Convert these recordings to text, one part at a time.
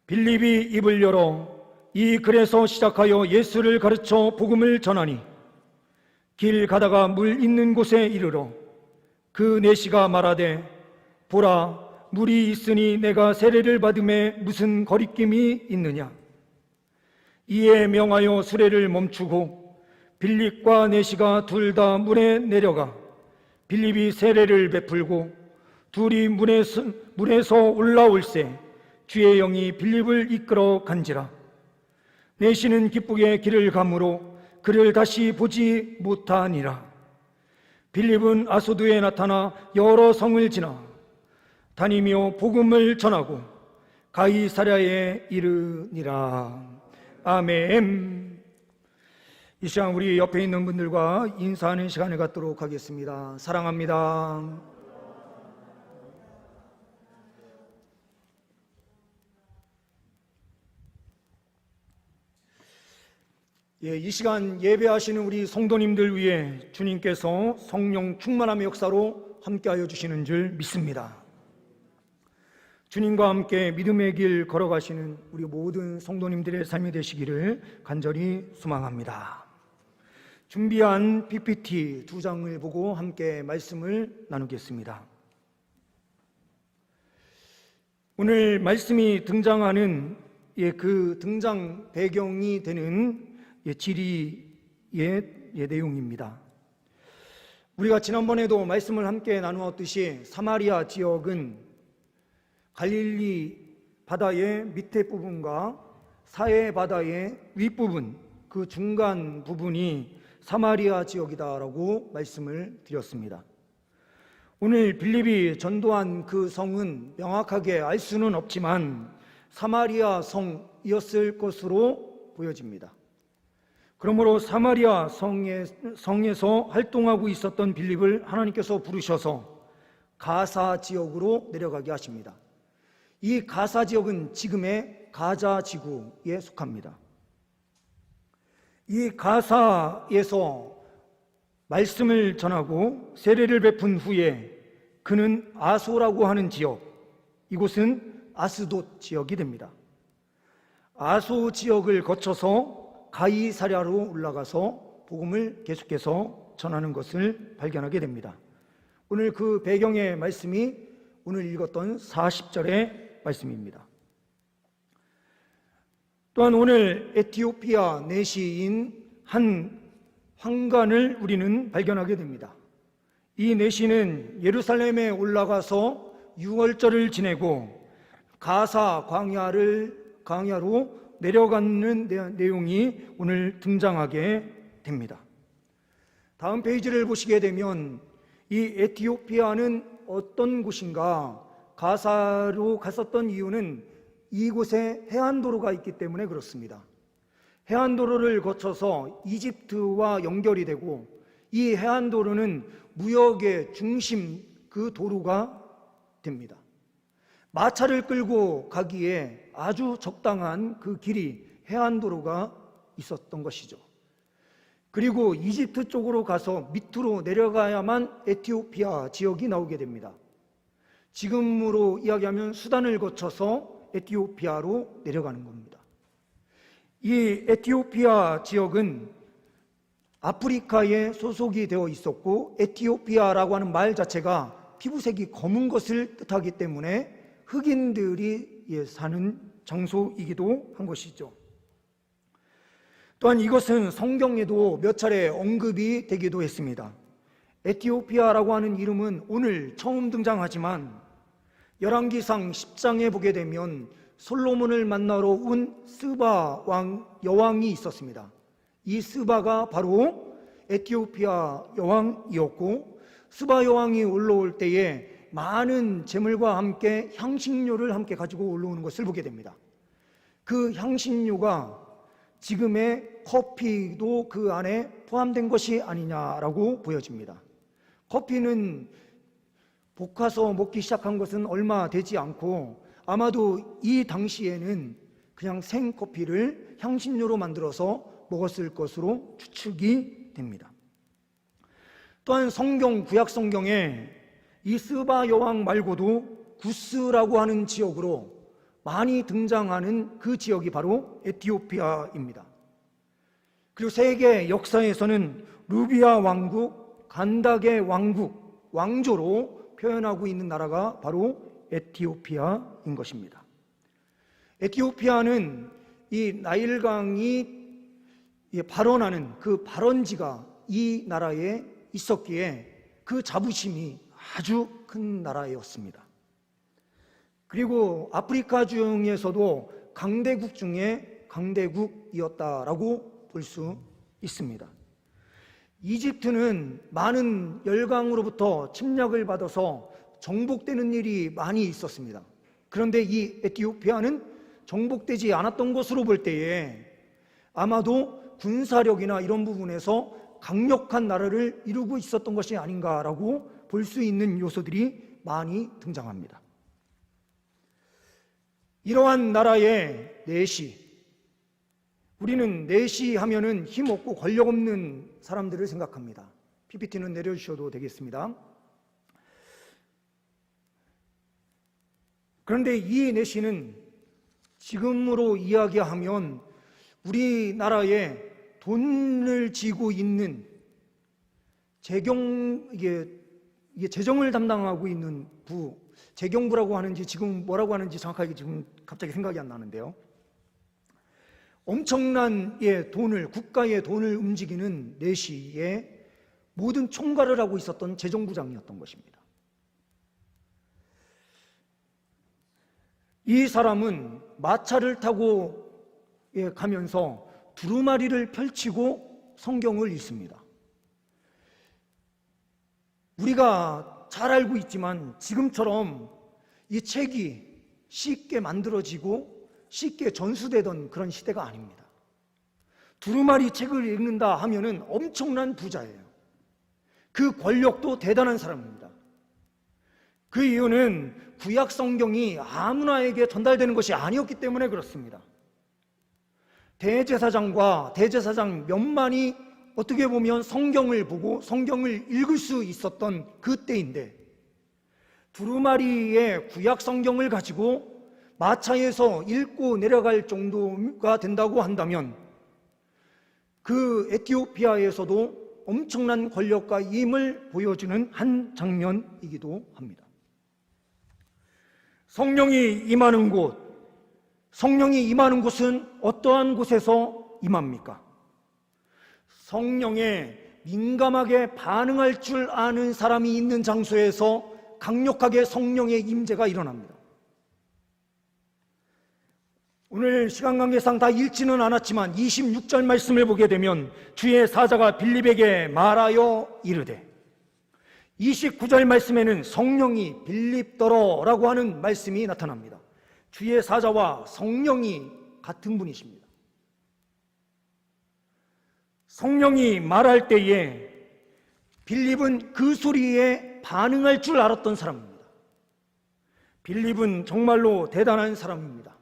빌립이 입을 열어 이 글에서 시작하여 예수를 가르쳐 복음을 전하니 길 가다가 물 있는 곳에 이르러 그 내시가 말하되 보라 물이 있으니 내가 세례를 받음에 무슨 거리낌이 있느냐. 이에 명하여 수레를 멈추고 빌립과 내시가 둘 다 물에 내려가 빌립이 세례를 베풀고 둘이 물에서 올라올새 주의 영이 빌립을 이끌어 간지라. 내시는 기쁘게 길을 가므로 그를 다시 보지 못하니라. 빌립은 아소도에 나타나 여러 성을 지나 다니며 복음을 전하고 가이사랴에 이르니라. 아멘. 이 시간 우리 옆에 있는 분들과 인사하는 시간을 갖도록 하겠습니다. 사랑합니다. 이 시간 예배하시는 우리 성도님들 위해 주님께서 성령 충만함의 역사로 함께하여 주시는 줄 믿습니다. 주님과 함께 믿음의 길 걸어가시는 우리 모든 성도님들의 삶이 되시기를 간절히 소망합니다. 준비한 PPT 2장을 보고 함께 말씀을 나누겠습니다. 오늘 말씀이 등장하는 그 등장 배경이 되는 지리의 내용입니다. 우리가 지난번에도 말씀을 함께 나누었듯이 사마리아 지역은 갈릴리 바다의 밑에 부분과 사해 바다의 윗부분, 그 중간 부분이 사마리아 지역이다라고 말씀을 드렸습니다. 오늘 빌립이 전도한 그 성은 명확하게 알 수는 없지만 사마리아 성이었을 것으로 보여집니다. 그러므로 사마리아 성에서 활동하고 있었던 빌립을 하나님께서 부르셔서 가사 지역으로 내려가게 하십니다. 이 가사 지역은 지금의 가자 지구에 속합니다. 이 가사에서 말씀을 전하고 세례를 베푼 후에 그는 아소라고 하는 지역, 이곳은 아스돗 지역이 됩니다. 아소 지역을 거쳐서 가이사랴로 올라가서 복음을 계속해서 전하는 것을 발견하게 됩니다. 오늘 그 배경의 말씀이 오늘 읽었던 40절의 말씀입니다. 또한 오늘 에티오피아 내시인 한 황관을 우리는 발견하게 됩니다. 이 내시는 예루살렘에 올라가서 유월절을 지내고 가사 광야로 내려가는 내용이 오늘 등장하게 됩니다. 다음 페이지를 보시게 되면 이 에티오피아는 어떤 곳인가? 가사로 갔었던 이유는 이곳에 해안도로가 있기 때문에 그렇습니다. 해안도로를 거쳐서 이집트와 연결이 되고 이 해안도로는 무역의 중심, 그 도로가 됩니다. 마차를 끌고 가기에 아주 적당한 그 길이 해안도로가 있었던 것이죠. 그리고 이집트 쪽으로 가서 밑으로 내려가야만 에티오피아 지역이 나오게 됩니다. 지금으로 이야기하면 수단을 거쳐서 에티오피아로 내려가는 겁니다. 이 에티오피아 지역은 아프리카에 소속이 되어 있었고 에티오피아라고 하는 말 자체가 피부색이 검은 것을 뜻하기 때문에 흑인들이 사는 장소이기도 한 것이죠. 또한 이것은 성경에도 몇 차례 언급이 되기도 했습니다. 에티오피아라고 하는 이름은 오늘 처음 등장하지만 열왕기상 10장에 보게 되면 솔로몬을 만나러 온 스바 여왕이 있었습니다. 이 스바가 바로 에티오피아 여왕이었고 스바 여왕이 올라올 때에 많은 재물과 함께 향신료를 함께 가지고 올라오는 것을 보게 됩니다. 그 향신료가 지금의 커피도 그 안에 포함된 것이 아니냐라고 보여집니다. 커피는 볶아서 먹기 시작한 것은 얼마 되지 않고 아마도 이 당시에는 그냥 생커피를 향신료로 만들어서 먹었을 것으로 추측이 됩니다. 또한 구약 성경에 이 스바 여왕 말고도 구스라고 하는 지역으로 많이 등장하는 그 지역이 바로 에티오피아입니다. 그리고 세계 역사에서는 루비아 왕국, 간다게 왕국, 왕조로 표현하고 있는 나라가 바로 에티오피아인 것입니다. 에티오피아는 이 나일강이 발원하는 그 발원지가 이 나라에 있었기에 그 자부심이 아주 큰 나라였습니다. 그리고 아프리카 중에서도 강대국 중에 강대국이었다라고 볼 수 있습니다. 이집트는 많은 열강으로부터 침략을 받아서 정복되는 일이 많이 있었습니다. 그런데 이 에티오피아는 정복되지 않았던 것으로 볼 때에 아마도 군사력이나 이런 부분에서 강력한 나라를 이루고 있었던 것이 아닌가라고 볼 수 있는 요소들이 많이 등장합니다. 이러한 나라의 내시, 우리는 내시 하면은 힘없고 권력 없는 사람들을 생각합니다. PPT는 내려주셔도 되겠습니다. 그런데 이 내시는 지금으로 이야기하면 우리나라에 돈을 쥐고 있는 재정을 담당하고 있는 부, 재경부라고 하는지 지금 뭐라고 하는지 정확하게 지금 갑자기 생각이 안 나는데요. 엄청난 돈을, 국가의 돈을 움직이는 내시의 모든 총괄을 하고 있었던 재정부장이었던 것입니다. 이 사람은 마차를 타고 가면서 두루마리를 펼치고 성경을 읽습니다. 우리가 잘 알고 있지만 지금처럼 이 책이 쉽게 만들어지고 쉽게 전수되던 그런 시대가 아닙니다. 두루마리 책을 읽는다 하면은 엄청난 부자예요. 그 권력도 대단한 사람입니다. 그 이유는 구약 성경이 아무나에게 전달되는 것이 아니었기 때문에 그렇습니다. 대제사장과 대제사장 몇만이 어떻게 보면 성경을 보고 성경을 읽을 수 있었던 그때인데, 두루마리의 구약 성경을 가지고 마차에서 읽고 내려갈 정도가 된다고 한다면 그 에티오피아에서도 엄청난 권력과 힘을 보여주는 한 장면이기도 합니다. 성령이 임하는 곳, 성령이 임하는 곳은 어떠한 곳에서 임합니까? 성령에 민감하게 반응할 줄 아는 사람이 있는 장소에서 강력하게 성령의 임재가 일어납니다. 오늘 시간 관계상 다 읽지는 않았지만 26절 말씀을 보게 되면 주의 사자가 빌립에게 말하여 이르되, 29절 말씀에는 성령이 빌립더러라고 하는 말씀이 나타납니다. 주의 사자와 성령이 같은 분이십니다. 성령이 말할 때에 빌립은 그 소리에 반응할 줄 알았던 사람입니다. 빌립은 정말로 대단한 사람입니다.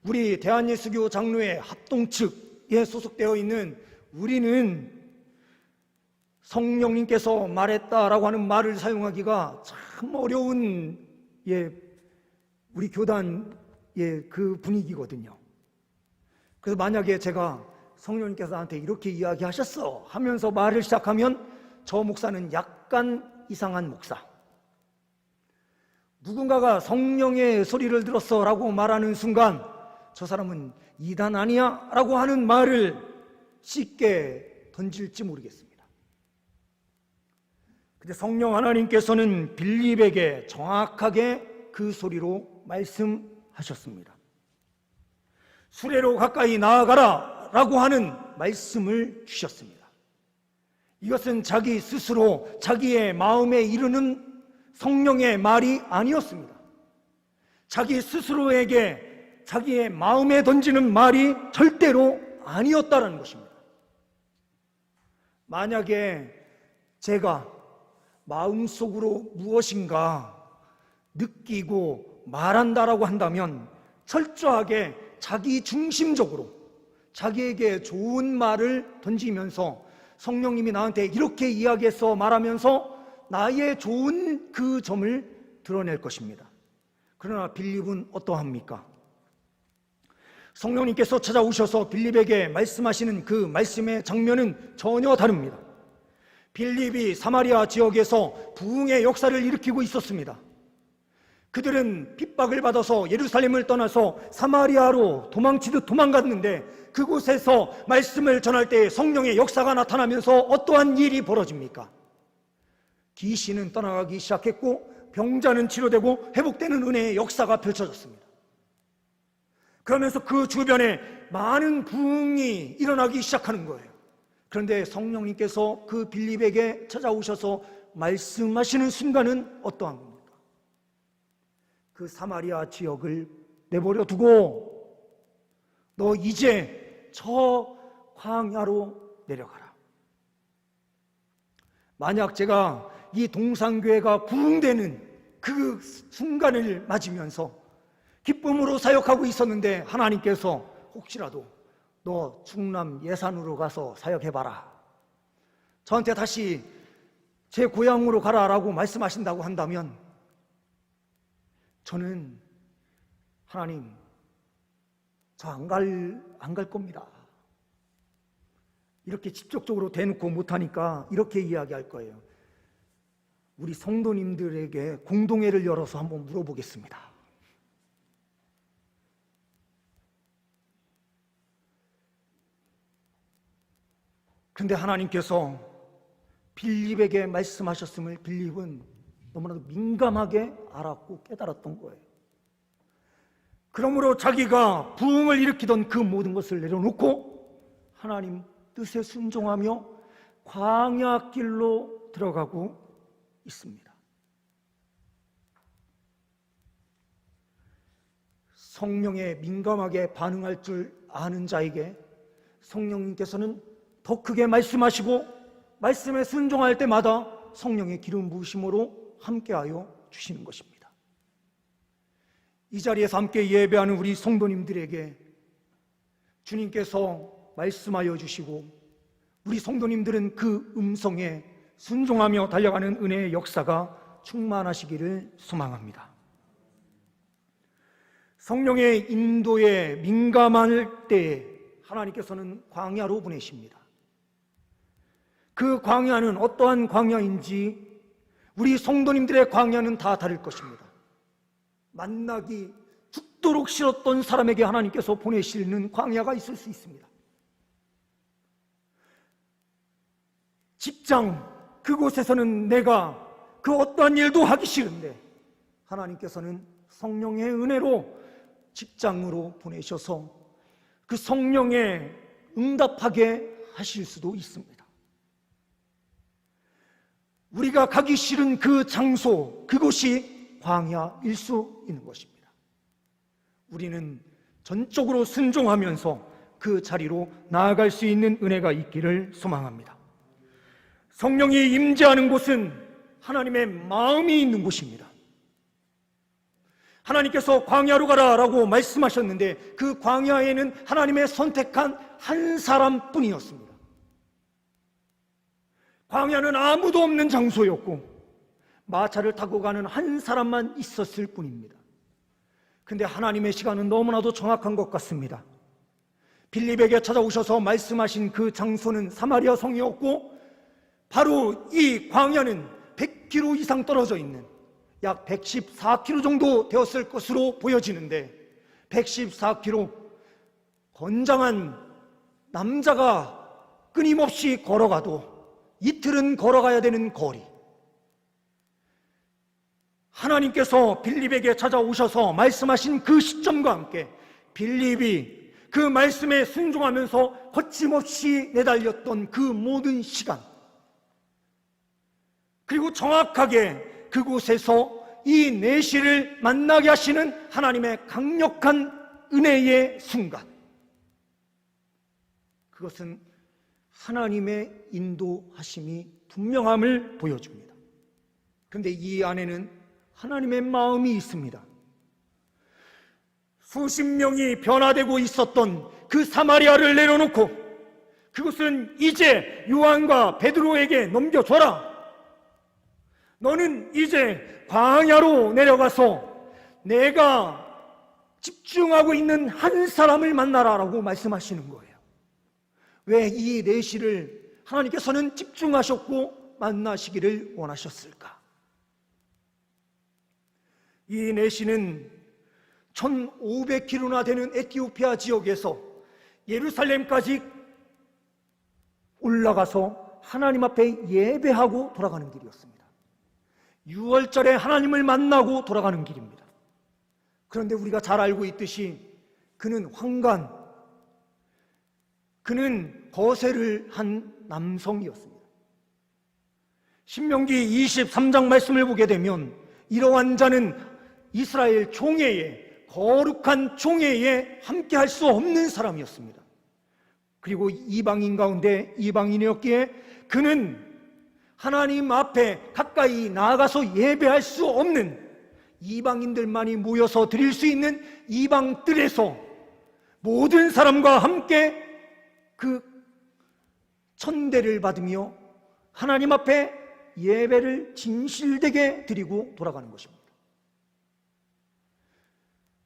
우리 대한예수교 장로회 합동 측에 소속되어 있는 우리는 성령님께서 말했다라고 하는 말을 사용하기가 참 어려운 우리 교단의 그 분위기거든요. 그래서 만약에 제가 성령님께서 나한테 이렇게 이야기하셨어 하면서 말을 시작하면 저 목사는 약간 이상한 목사, 누군가가 성령의 소리를 들었어 라고 말하는 순간 저 사람은 이단 아니야? 라고 하는 말을 쉽게 던질지 모르겠습니다. 근데 성령 하나님께서는 빌립에게 정확하게 그 소리로 말씀하셨습니다. 수레로 가까이 나아가라 라고 하는 말씀을 주셨습니다. 이것은 자기 스스로 자기의 마음에 이르는 성령의 말이 아니었습니다. 자기 스스로에게 자기의 마음에 던지는 말이 절대로 아니었다는 것입니다. 만약에 제가 마음속으로 무엇인가 느끼고 말한다라고 한다면 철저하게 자기 중심적으로 자기에게 좋은 말을 던지면서 성령님이 나한테 이렇게 이야기해서 말하면서 나의 좋은 그 점을 드러낼 것입니다. 그러나 빌립은 어떠합니까? 성령님께서 찾아오셔서 빌립에게 말씀하시는 그 말씀의 장면은 전혀 다릅니다. 빌립이 사마리아 지역에서 부흥의 역사를 일으키고 있었습니다. 그들은 핍박을 받아서 예루살렘을 떠나서 사마리아로 도망치듯 도망갔는데, 그곳에서 말씀을 전할 때 성령의 역사가 나타나면서 어떠한 일이 벌어집니까? 귀신은 떠나가기 시작했고 병자는 치료되고 회복되는 은혜의 역사가 펼쳐졌습니다. 그러면서 그 주변에 많은 부흥이 일어나기 시작하는 거예요. 그런데 성령님께서 그 빌립에게 찾아오셔서 말씀하시는 순간은 어떠한 겁니까? 그 사마리아 지역을 내버려 두고 너 이제 저 광야로 내려가라. 만약 제가 이 동산교회가 부흥되는 그 순간을 맞으면서 기쁨으로 사역하고 있었는데 하나님께서 혹시라도 너 충남 예산으로 가서 사역해봐라, 저한테 다시 제 고향으로 가라라고 말씀하신다고 한다면 저는 하나님, 저 안 갈 겁니다, 이렇게 직접적으로 대놓고 못하니까 이렇게 이야기할 거예요. 우리 성도님들에게 공동회를 열어서 한번 물어보겠습니다. 그런데 하나님께서 빌립에게 말씀하셨음을 빌립은 너무나도 민감하게 알았고 깨달았던 거예요. 그러므로 자기가 부흥을 일으키던 그 모든 것을 내려놓고 하나님 뜻에 순종하며 광야 길로 들어가고 있습니다. 성령에 민감하게 반응할 줄 아는 자에게 성령님께서는 더 크게 말씀하시고 말씀에 순종할 때마다 성령의 기름 부으심으로 함께하여 주시는 것입니다. 이 자리에서 함께 예배하는 우리 성도님들에게 주님께서 말씀하여 주시고 우리 성도님들은 그 음성에 순종하며 달려가는 은혜의 역사가 충만하시기를 소망합니다. 성령의 인도에 민감할 때에 하나님께서는 광야로 보내십니다. 그 광야는 어떠한 광야인지 우리 성도님들의 광야는 다 다를 것입니다. 만나기 죽도록 싫었던 사람에게 하나님께서 보내시는 광야가 있을 수 있습니다. 직장, 그곳에서는 내가 그 어떠한 일도 하기 싫은데 하나님께서는 성령의 은혜로 직장으로 보내셔서 그 성령에 응답하게 하실 수도 있습니다. 우리가 가기 싫은 그 장소, 그곳이 광야일 수 있는 것입니다. 우리는 전적으로 순종하면서 그 자리로 나아갈 수 있는 은혜가 있기를 소망합니다. 성령이 임재하는 곳은 하나님의 마음이 있는 곳입니다. 하나님께서 광야로 가라라고 말씀하셨는데 그 광야에는 하나님의 선택한 한 사람뿐이었습니다. 광야는 아무도 없는 장소였고 마차를 타고 가는 한 사람만 있었을 뿐입니다. 근데 하나님의 시간은 너무나도 정확한 것 같습니다. 빌립에게 찾아오셔서 말씀하신 그 장소는 사마리아 성이었고 바로 이 광야는 100km 이상 떨어져 있는 약 114km 정도 되었을 것으로 보여지는데 114km, 건장한 남자가 끊임없이 걸어가도 이틀은 걸어가야 되는 거리. 하나님께서 빌립에게 찾아오셔서 말씀하신 그 시점과 함께 빌립이 그 말씀에 순종하면서 거침없이 내달렸던 그 모든 시간, 그리고 정확하게 그곳에서 이 내시를 만나게 하시는 하나님의 강력한 은혜의 순간, 그것은 하나님의 인도하심이 분명함을 보여줍니다. 그런데 이 안에는 하나님의 마음이 있습니다. 수십 명이 변화되고 있었던 그 사마리아를 내려놓고 그것은 이제 요한과 베드로에게 넘겨줘라. 너는 이제 광야로 내려가서 내가 집중하고 있는 한 사람을 만나라라고 말씀하시는 거예요. 왜 이 내시를 하나님께서는 집중하셨고 만나시기를 원하셨을까? 이 내시는 1500km나 되는 에티오피아 지역에서 예루살렘까지 올라가서 하나님 앞에 예배하고 돌아가는 길이었습니다. 6월절에 하나님을 만나고 돌아가는 길입니다. 그런데 우리가 잘 알고 있듯이 그는 환관, 그는 거세를 한 남성이었습니다. 신명기 23장 말씀을 보게 되면 이러한 자는 이스라엘 총회에, 거룩한 총회에 함께 할 수 없는 사람이었습니다. 그리고 이방인 가운데 이방인이었기에 그는 하나님 앞에 가까이 나아가서 예배할 수 없는, 이방인들만이 모여서 드릴 수 있는 이방뜰에서 모든 사람과 함께 그 천대를 받으며 하나님 앞에 예배를 진실되게 드리고 돌아가는 것입니다.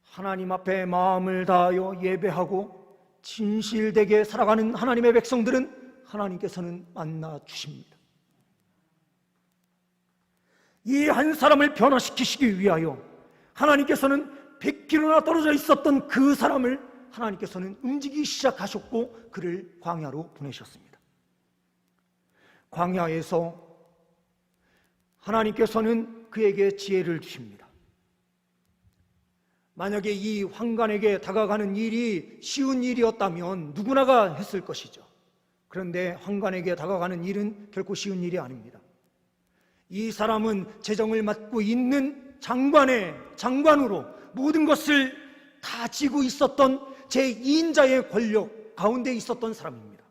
하나님 앞에 마음을 다하여 예배하고 진실되게 살아가는 하나님의 백성들은 하나님께서는 만나 주십니다. 이 한 사람을 변화시키시기 위하여 하나님께서는 100km나 떨어져 있었던 그 사람을 하나님께서는 움직이기 시작하셨고 그를 광야로 보내셨습니다. 광야에서 하나님께서는 그에게 지혜를 주십니다. 만약에 이 환관에게 다가가는 일이 쉬운 일이었다면 누구나가 했을 것이죠. 그런데 환관에게 다가가는 일은 결코 쉬운 일이 아닙니다. 이 사람은 재정을 맡고 있는 장관의 장관으로 모든 것을 다 쥐고 있었던 제2인자의 권력 가운데 있었던 사람입니다.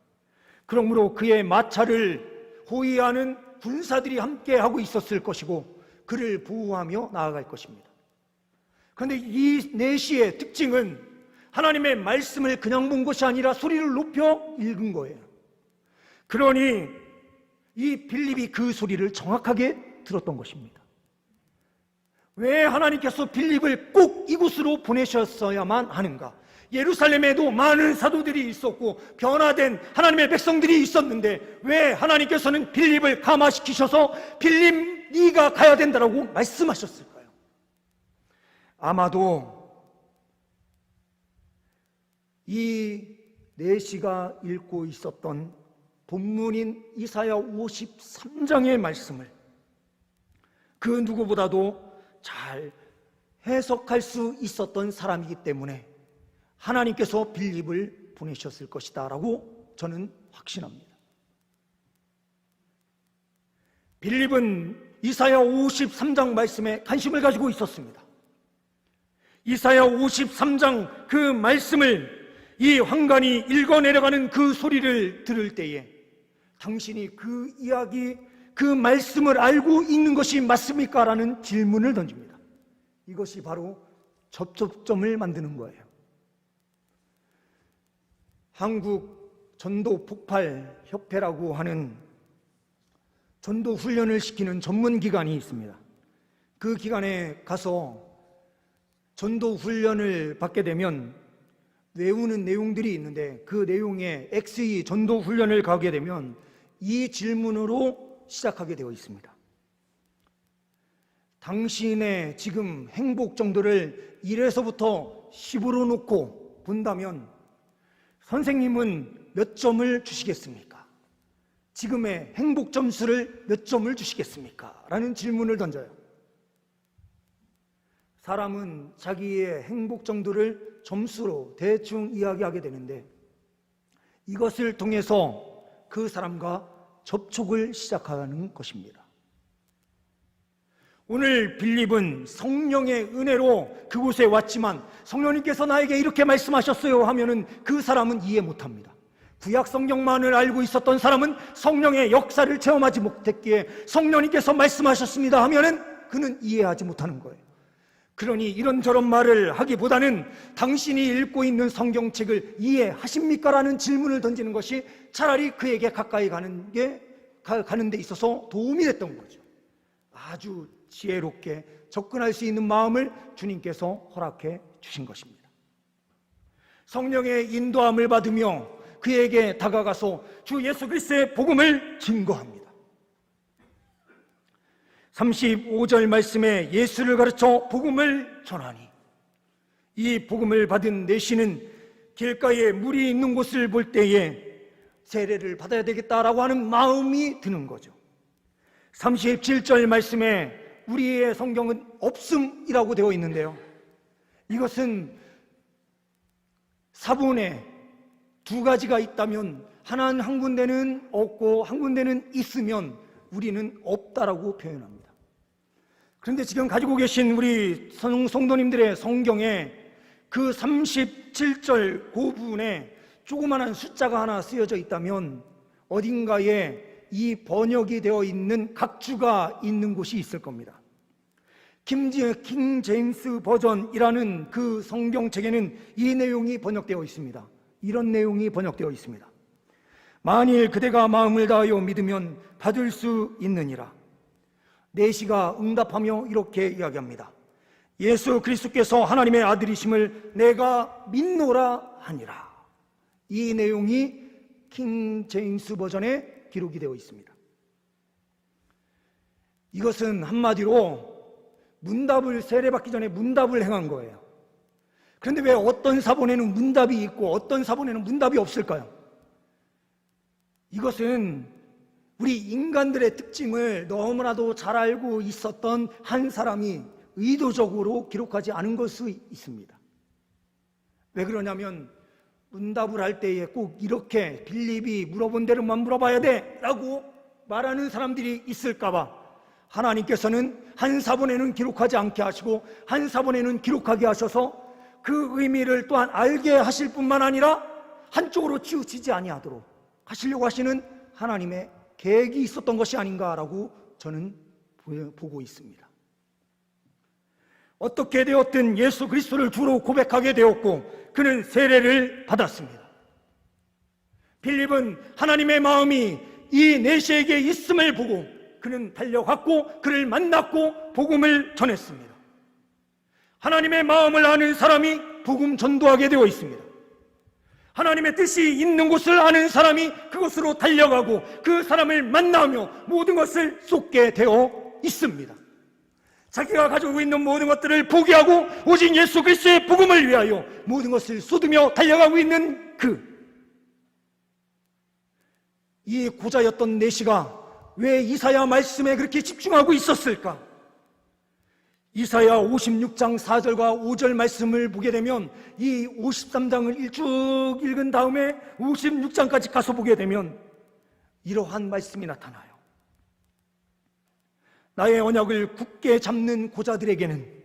그러므로 그의 마차를 호위하는 군사들이 함께 하고 있었을 것이고 그를 보호하며 나아갈 것입니다. 그런데 이 내시의 특징은 하나님의 말씀을 그냥 본 것이 아니라 소리를 높여 읽은 거예요. 그러니 이 빌립이 그 소리를 정확하게 들었던 것입니다. 왜 하나님께서 빌립을 꼭 이곳으로 보내셨어야만 하는가? 예루살렘에도 많은 사도들이 있었고 변화된 하나님의 백성들이 있었는데 왜 하나님께서는 빌립을 감화시키셔서 빌립 네가 가야 된다라고 말씀하셨을까요? 아마도 이 내시가 읽고 있었던 본문인 이사야 53장의 말씀을 그 누구보다도 잘 해석할 수 있었던 사람이기 때문에 하나님께서 빌립을 보내셨을 것이다 라고 저는 확신합니다. 빌립은 이사야 53장 말씀에 관심을 가지고 있었습니다. 이사야 53장 그 말씀을 이 환관이 읽어내려가는 그 소리를 들을 때에 당신이 그 이야기, 그 말씀을 알고 있는 것이 맞습니까? 라는 질문을 던집니다. 이것이 바로 접촉점을 만드는 거예요. 한국 전도 폭발 협회라고 하는 전도 훈련을 시키는 전문 기관이 있습니다. 그 기관에 가서 전도 훈련을 받게 되면 외우는 내용들이 있는데 그 내용에 XE 전도 훈련을 가게 되면 이 질문으로 시작하게 되어 있습니다. 당신의 지금 행복 정도를 1에서부터 10으로 놓고 본다면 선생님은 몇 점을 주시겠습니까? 지금의 행복 점수를 몇 점을 주시겠습니까? 라는 질문을 던져요. 사람은 자기의 행복 정도를 점수로 대충 이야기하게 되는데 이것을 통해서 그 사람과 접촉을 시작하는 것입니다. 오늘 빌립은 성령의 은혜로 그곳에 왔지만 성령님께서 나에게 이렇게 말씀하셨어요 하면은 그 사람은 이해 못합니다. 구약 성경만을 알고 있었던 사람은 성령의 역사를 체험하지 못했기에 성령님께서 말씀하셨습니다 하면은 그는 이해하지 못하는 거예요. 그러니 이런저런 말을 하기보다는 당신이 읽고 있는 성경책을 이해하십니까? 라는 질문을 던지는 것이 차라리 그에게 가까이 가는 데 있어서 도움이 됐던 거죠. 아주 지혜롭게 접근할 수 있는 마음을 주님께서 허락해 주신 것입니다. 성령의 인도함을 받으며 그에게 다가가서 주 예수 그리스도의 복음을 증거합니다. 35절 말씀에 예수를 가르쳐 복음을 전하니, 이 복음을 받은 내시는 길가에 물이 있는 곳을 볼 때에 세례를 받아야 되겠다라고 하는 마음이 드는 거죠. 37절 말씀에 우리의 성경은 없음이라고 되어 있는데요, 이것은 사본에 두 가지가 있다면 하나는 한 군데는 없고 한 군데는 있으면 우리는 없다라고 표현합니다. 그런데 지금 가지고 계신 우리 성도님들의 성경에 그 37절 그 부분에 조그마한 숫자가 하나 쓰여져 있다면 어딘가에 이 번역이 되어 있는 각주가 있는 곳이 있을 겁니다. 킹 제임스 버전이라는 그 성경책에는 이 내용이 번역되어 있습니다. 이런 내용이 번역되어 있습니다. 만일 그대가 마음을 다하여 믿으면 받을 수 있느니라. 내시가 응답하며 이렇게 이야기합니다. 예수 그리스도께서 하나님의 아들이심을 내가 믿노라 하니라. 이 내용이 킹 제임스 버전에 기록이 되어 있습니다. 이것은 한마디로 문답을, 세례받기 전에 문답을 행한 거예요. 그런데 왜 어떤 사본에는 문답이 있고 어떤 사본에는 문답이 없을까요? 이것은 우리 인간들의 특징을 너무나도 잘 알고 있었던 한 사람이 의도적으로 기록하지 않은 것이 있습니다. 왜 그러냐면 문답을 할 때에 꼭 이렇게 빌립이 물어본 대로만 물어봐야 돼 라고 말하는 사람들이 있을까봐 하나님께서는 한 사본에는 기록하지 않게 하시고 한 사본에는 기록하게 하셔서 그 의미를 또한 알게 하실 뿐만 아니라 한쪽으로 치우치지 아니하도록 하시려고 하시는 하나님의 계획이 있었던 것이 아닌가라고 저는 보고 있습니다. 어떻게 되었든 예수 그리스도를 주로 고백하게 되었고 그는 세례를 받았습니다. 빌립은 하나님의 마음이 이 내시에게 있음을 보고 그는 달려갔고 그를 만났고 복음을 전했습니다. 하나님의 마음을 아는 사람이 복음 전도하게 되어 있습니다. 하나님의 뜻이 있는 곳을 아는 사람이 그곳으로 달려가고 그 사람을 만나며 모든 것을 쏟게 되어 있습니다. 자기가 가지고 있는 모든 것들을 포기하고 오직 예수 그리스도의 복음을 위하여 모든 것을 쏟으며 달려가고 있는 이 고자였던 내시가 왜 이사야 말씀에 그렇게 집중하고 있었을까? 이사야 56장 4절과 5절 말씀을 보게 되면 이 53장을 쭉 읽은 다음에 56장까지 가서 보게 되면 이러한 말씀이 나타나요. 나의 언약을 굳게 잡는 고자들에게는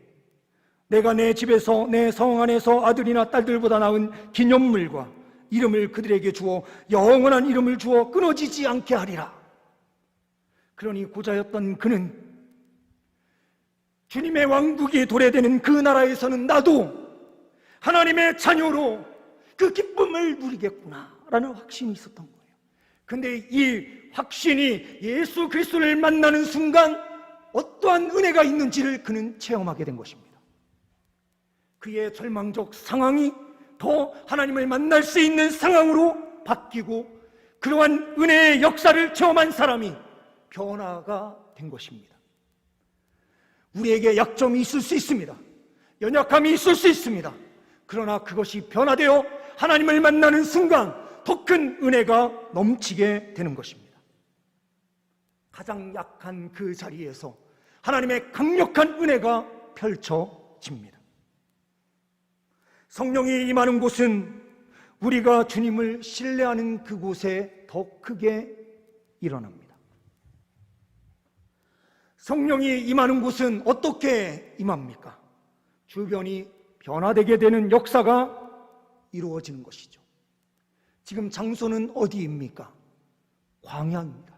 내가 내 집에서 내 성 안에서 아들이나 딸들보다 나은 기념물과 이름을 그들에게 주어 영원한 이름을 주어 끊어지지 않게 하리라. 그러니 고자였던 그는 주님의 왕국이 도래되는 그 나라에서는 나도 하나님의 자녀로 그 기쁨을 누리겠구나 라는 확신이 있었던 거예요. 근데 이 확신이 예수 그리스도를 만나는 순간 어떠한 은혜가 있는지를 그는 체험하게 된 것입니다. 그의 절망적 상황이 더 하나님을 만날 수 있는 상황으로 바뀌고 그러한 은혜의 역사를 체험한 사람이 변화가 된 것입니다. 우리에게 약점이 있을 수 있습니다. 연약함이 있을 수 있습니다. 그러나 그것이 변화되어 하나님을 만나는 순간 더 큰 은혜가 넘치게 되는 것입니다. 가장 약한 그 자리에서 하나님의 강력한 은혜가 펼쳐집니다. 성령이 임하는 곳은 우리가 주님을 신뢰하는 그곳에 더 크게 일어납니다. 성령이 임하는 곳은 어떻게 임합니까? 주변이 변화되게 되는 역사가 이루어지는 것이죠. 지금 장소는 어디입니까? 광야입니다.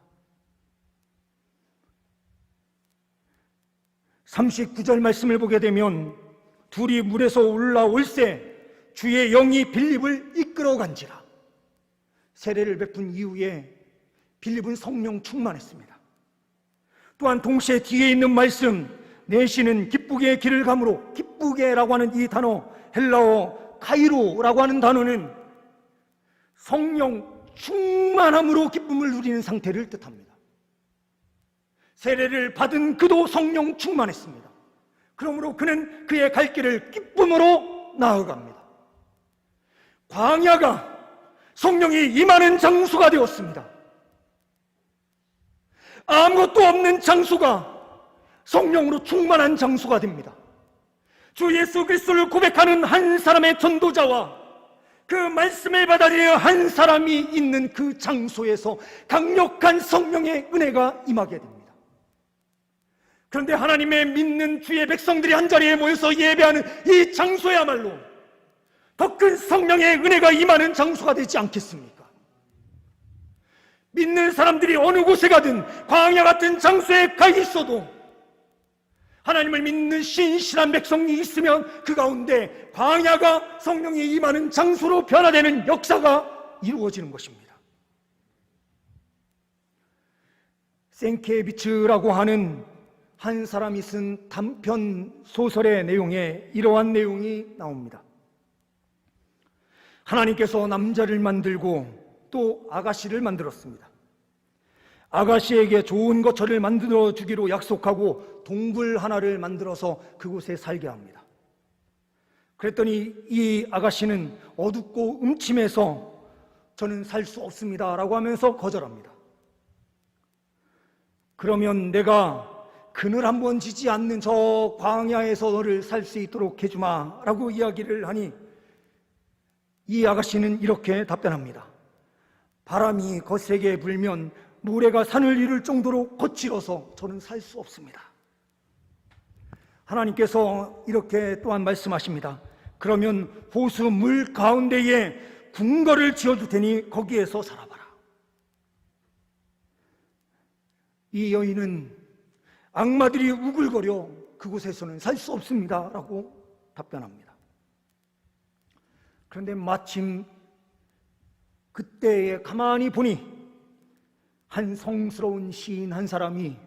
39절 말씀을 보게 되면 둘이 물에서 올라올새 주의 영이 빌립을 이끌어간지라. 세례를 베푼 이후에 빌립은 성령 충만했습니다. 또한 동시에 뒤에 있는 말씀 내시는 기쁘게 길을 가므로, 기쁘게라고 하는 이 단어, 헬라어 카이로라고 하는 단어는 성령 충만함으로 기쁨을 누리는 상태를 뜻합니다. 세례를 받은 그도 성령 충만했습니다. 그러므로 그는 그의 갈 길을 기쁨으로 나아갑니다. 광야가 성령이 임하는 장소가 되었습니다. 아무것도 없는 장소가 성령으로 충만한 장소가 됩니다. 주 예수 그리스도를 고백하는 한 사람의 전도자와 그 말씀을 받아들이는 한 사람이 있는 그 장소에서 강력한 성령의 은혜가 임하게 됩니다. 그런데 하나님의 믿는 주의 백성들이 한자리에 모여서 예배하는 이 장소야말로 더 큰 성령의 은혜가 임하는 장소가 되지 않겠습니까? 믿는 사람들이 어느 곳에 가든 광야 같은 장소에 가 있어도 하나님을 믿는 신실한 백성이 있으면 그 가운데 광야가 성령이 임하는 장소로 변화되는 역사가 이루어지는 것입니다. 생케비츠라고 하는 한 사람이 쓴 단편 소설의 내용에 이러한 내용이 나옵니다. 하나님께서 남자를 만들고 또 아가씨를 만들었습니다. 아가씨에게 좋은 거처를 만들어 주기로 약속하고 동굴 하나를 만들어서 그곳에 살게 합니다. 그랬더니 이 아가씨는 어둡고 음침해서 저는 살 수 없습니다 라고 하면서 거절합니다. 그러면 내가 그늘 한번 지지 않는 저 광야에서 너를 살 수 있도록 해주마 라고 이야기를 하니 이 아가씨는 이렇게 답변합니다. 바람이 거세게 불면 모래가 산을 이룰 정도로 거칠어서 저는 살 수 없습니다. 하나님께서 이렇게 또한 말씀하십니다. 그러면 호수 물 가운데에 궁궐을 지어줄 테니 거기에서 살아봐라. 이 여인은 악마들이 우글거려 그곳에서는 살 수 없습니다 라고 답변합니다. 그런데 마침 그때에 가만히 보니 한 성스러운 시인 한 사람이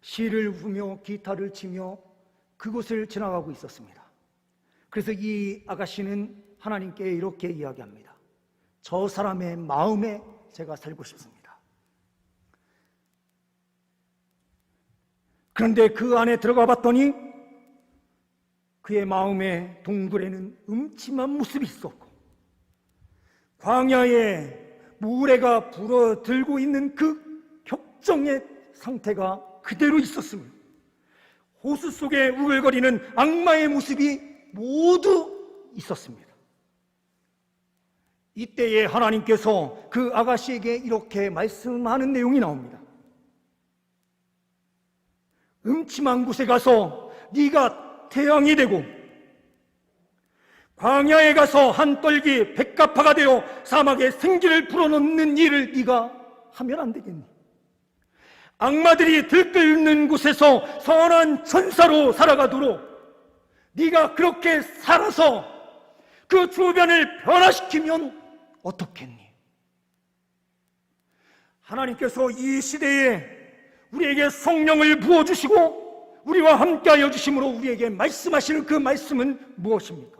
시를 부며 기타를 치며 그곳을 지나가고 있었습니다. 그래서 이 아가씨는 하나님께 이렇게 이야기합니다. 저 사람의 마음에 제가 살고 싶습니다. 그런데 그 안에 들어가 봤더니 그의 마음의 동굴에는 음침한 모습이 있었고 광야에 모래가 불어들고 있는 그 격정의 상태가 그대로 있었습니다. 호수 속에 우글거리는 악마의 모습이 모두 있었습니다. 이때에 하나님께서 그 아가씨에게 이렇게 말씀하는 내용이 나옵니다. 음침한 곳에 가서 네가 태양이 되고 광야에 가서 한 떨기 백합화가 되어 사막에 생기를 불어넣는 일을 네가 하면 안 되겠니? 악마들이 들끓는 곳에서 선한 천사로 살아가도록 네가 그렇게 살아서 그 주변을 변화시키면 어떻겠니? 하나님께서 이 시대에 우리에게 성령을 부어주시고 우리와 함께하여 주심으로 우리에게 말씀하시는 그 말씀은 무엇입니까?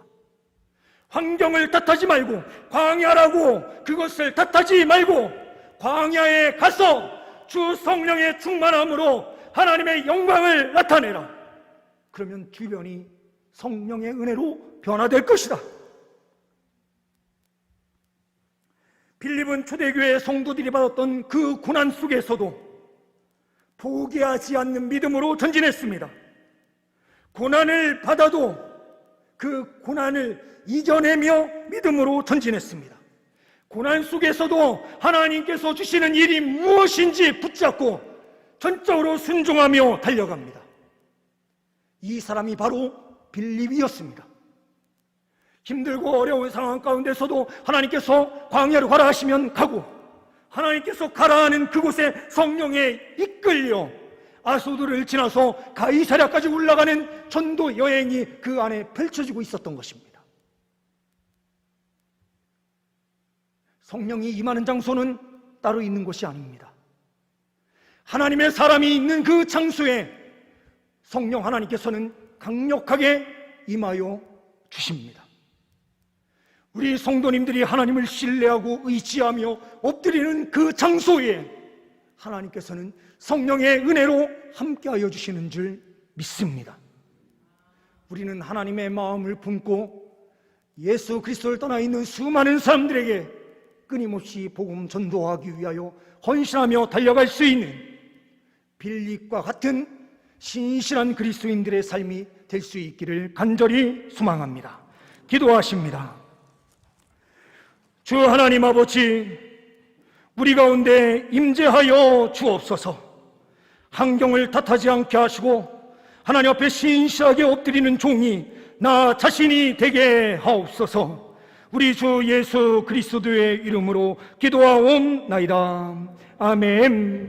환경을 탓하지 말고 광야라고 그것을 탓하지 말고 광야에 가서 주 성령의 충만함으로 하나님의 영광을 나타내라. 그러면 주변이 성령의 은혜로 변화될 것이다. 빌립은 초대교회 성도들이 받았던 그 고난 속에서도 포기하지 않는 믿음으로 전진했습니다. 고난을 받아도 그 고난을 이겨내며 믿음으로 전진했습니다. 고난 속에서도 하나님께서 주시는 일이 무엇인지 붙잡고 전적으로 순종하며 달려갑니다. 이 사람이 바로 빌립이었습니다. 힘들고 어려운 상황 가운데서도 하나님께서 광야로 가라 하시면 가고 하나님께서 가라 하는 그곳에 성령에 이끌려 아소도를 지나서 가이사랴까지 올라가는 전도 여행이 그 안에 펼쳐지고 있었던 것입니다. 성령이 임하는 장소는 따로 있는 것이 아닙니다. 하나님의 사람이 있는 그 장소에 성령 하나님께서는 강력하게 임하여 주십니다. 우리 성도님들이 하나님을 신뢰하고 의지하며 엎드리는 그 장소에 하나님께서는 성령의 은혜로 함께하여 주시는 줄 믿습니다. 우리는 하나님의 마음을 품고 예수 그리스도를 떠나 있는 수많은 사람들에게 끊임없이 복음 전도하기 위하여 헌신하며 달려갈 수 있는 빌립과 같은 신실한 그리스도인들의 삶이 될 수 있기를 간절히 소망합니다. 기도하십니다. 주 하나님 아버지, 우리 가운데 임재하여 주옵소서. 환경을 탓하지 않게 하시고 하나님 앞에 신실하게 엎드리는 종이 나 자신이 되게 하옵소서. 우리 주 예수 그리스도의 이름으로 기도하옵나이다. 아멘.